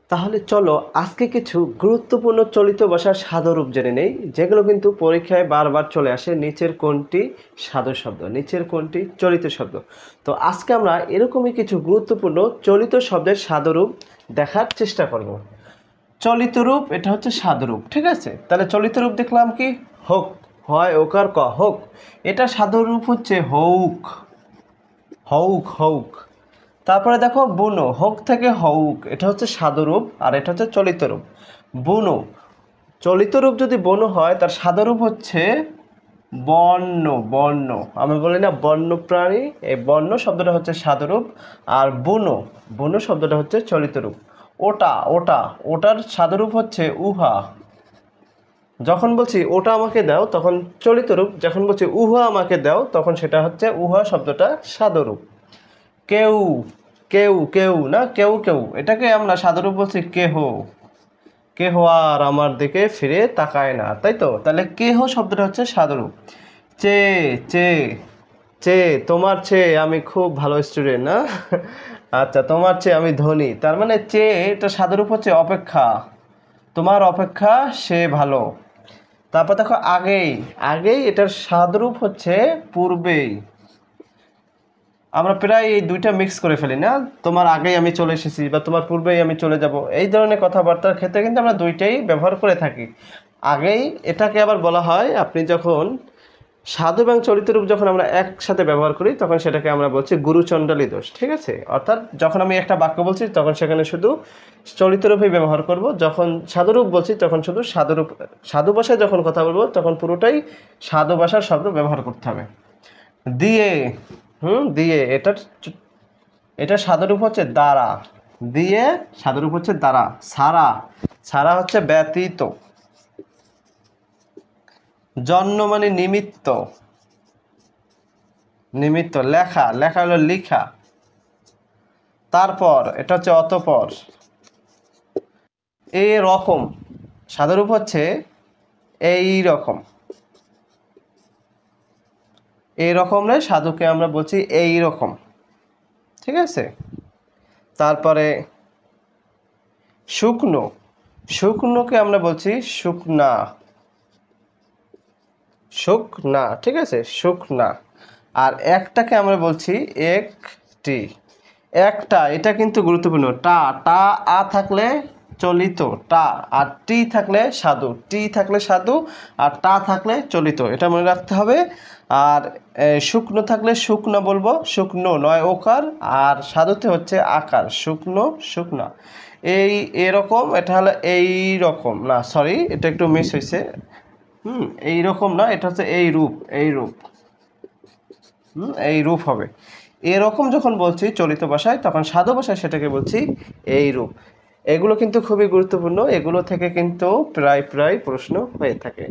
তাহলে চলো আজকে কিছু গুরুত্বপূর্ণ চলিত ভাষার সাদরূপ জেনে নেই, যেগুলো কিন্তু পরীক্ষায় বারবার চলে আসে। নিচের কোনটি সাধু শব্দ, নিচের কোনটি চলিত শব্দ। তো আজকে আমরা এরকমই কিছু গুরুত্বপূর্ণ চলিত শব্দের সাদরূপ দেখার চেষ্টা করব। চলিত রূপ এটা হচ্ছে সাদরূপ, ঠিক আছে? তাহলে চলিত রূপ দেখলাম কি? হোক, হয় ওকার ক, হোক। এটা সাদরূপ হচ্ছে হউক, হউক হউক। তারপরে দেখো বুনো, হোক থেকে হউক, এটা হচ্ছে সাদরূপ আর এটা হচ্ছে চলিত রূপ। বুনো, চলিত রূপ যদি বনো হয় তার সাদরূপ হচ্ছে বন্য, বন্য। আমি বলি না বন্য প্রাণী, এই বন্য শব্দটা হচ্ছে সাদরূপ। আর বুনো, বুনো শব্দটা হচ্ছে চলিত রূপ। ওটা, ওটা, ওটার সাদরূপ হচ্ছে উহা। যখন বলছি ওটা আমাকে দাও তখন চলিত রূপ, যখন বলছি উহা আমাকে দাও তখন সেটা হচ্ছে উহা শব্দটা সাদরূপ। কেউ, কেউ কেউ না, কেউ কেউ, এটাকে আমরা সাদরূপ বলছি কেহ। কেহ আর আমার দিকে ফিরে তাকায় না, তাই তো? তাহলে কেহ শব্দটা হচ্ছে সাদরূপ। চে, চে, চে, তোমার চেয়ে আমি খুব ভালো স্টুডেন্ট, না? আচ্ছা, তোমার চেয়ে আমি ধনী, তার মানে চে এটা সাদরূপ হচ্ছে অপেক্ষা, তোমার অপেক্ষা সে ভালো। তারপর দেখো আগেই, আগেই এটার সাদরূপ হচ্ছে পূর্বেই। আমরা প্রায় এই দুইটা মিক্স করে ফেলি না, তোমার আগেই আমি চলে এসেছি বা তোমার পূর্বেই আমি চলে যাব, এই ধরনের কথাবার্তার ক্ষেত্রে কিন্তু আমরা দুইটাই ব্যবহার করে থাকি। আগেই এটাকে আবার বলা হয়, আপনি যখন সাধু এবং চলিত রূপ যখন আমরা একসাথে ব্যবহার করি তখন সেটাকে আমরা বলছি গুরুচণ্ডালী দোষ, ঠিক আছে? অর্থাৎ যখন আমি একটা বাক্য বলছি তখন সেখানে শুধু চলিত রূপই ব্যবহার করব, যখন সাধুরূপ বলছি তখন শুধু সাধুরূপ, সাধু ভাষায় যখন কথা বলবো তখন পুরোটাই সাধু ভাষার শব্দ ব্যবহার করতে হবে। দিয়ে, দিয়ে, এটা সাদরূপ হচ্ছে দ্বারা। দিয়ে সাদরূপ হচ্ছে দ্বারা। ছাড়া, ছাড়া হচ্ছে ব্যতীত। জন্য মানে নিমিত্ত, নিমিত্ত। লেখা, লেখা হলো লিখা। তারপর এটা হচ্ছে অতঃপর। এই রকম, সাদরূপ হচ্ছে এই রকম। এই রকম রে সাধুকে আমরা বলছি এই রকম, ঠিক আছে? তারপরে শুকনো, শুকনোকে আমরা বলছি শুকনা, শুকনা, ঠিক আছে? শুকনা। আর একটাকে আমরা বলছি একটি, একটা। এটা কিন্তু গুরুত্বপূর্ণ। টা, টা আ থাকলে চলিত টা, আর টি থাকলে সাধু, টি থাকলে সাধু, আর টা থাকলে চলিত, এটা মনে রাখতে হবে। আর শুকনো থাকলে শুকনা বলবো, শুকনো নয় ওকার, আর সাধুতে হচ্ছে আকার, শুকনো, শুকনা। এই এরকম, এটা হলো এই রকম, না সরি এটা একটু মিস হয়েছে। এই রকম না, এটা হচ্ছে এই রূপ, এই রূপ। এই রূপ হবে। এরকম যখন বলছি চলিত ভাষায় তখন সাধু ভাষায় সেটাকে বলছি এই রূপ। এগুলো কিন্তু খুবই গুরুত্বপূর্ণ, এগুলো থেকে কিন্তু প্রায় প্রায় প্রশ্ন হয়ে থাকে।